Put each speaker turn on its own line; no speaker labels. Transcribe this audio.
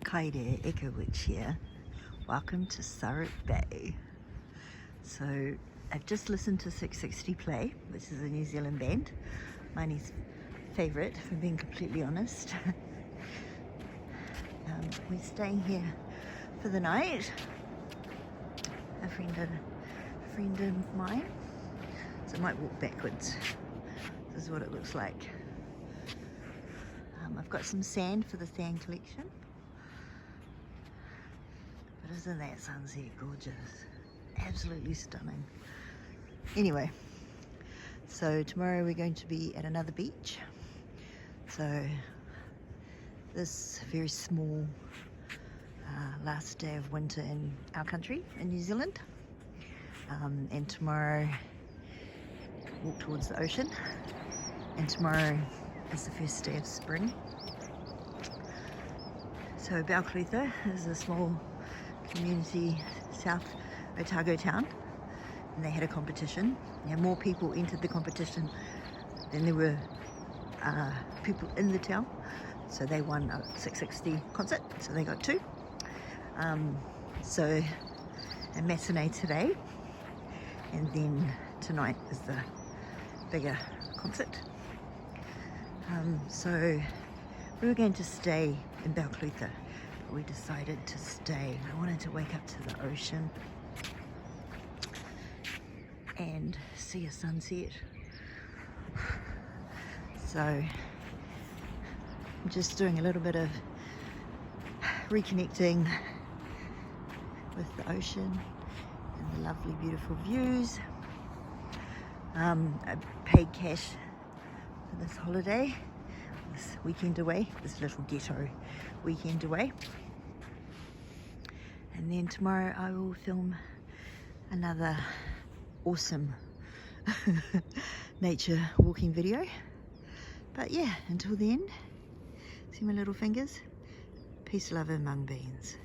Kaire Ekowich here. Welcome to Surrey Bay. So I've just listened to 660 play, which is a New Zealand band. Mine's favourite, if I'm being completely honest. We're staying here for the night. A friend of mine. So I might walk backwards. This is what it looks like. I've got some sand for the sand collection. But isn't that sunset gorgeous? Absolutely stunning. Anyway, so tomorrow we're going to be at another beach. So this very small last day of winter in our country, in New Zealand. And tomorrow walk towards the ocean. And tomorrow is the first day of spring. So Balclutha is a small community, South Otago town, and they had a competition. More people entered the competition than there were people in the town, so they won a 660 concert, so they got 2. So a matinee today, and then tonight is the bigger concert. So we were going to stay in Balclutha, but we decided to stay. I wanted to wake up to the ocean and see a sunset. So I'm just doing a little bit of reconnecting with the ocean and the lovely beautiful views. I paid cash for this holiday, this weekend away, this little ghetto weekend away. And then tomorrow I will film another awesome nature walking video. But yeah, until then, see my little fingers? Peace, love and mung beans.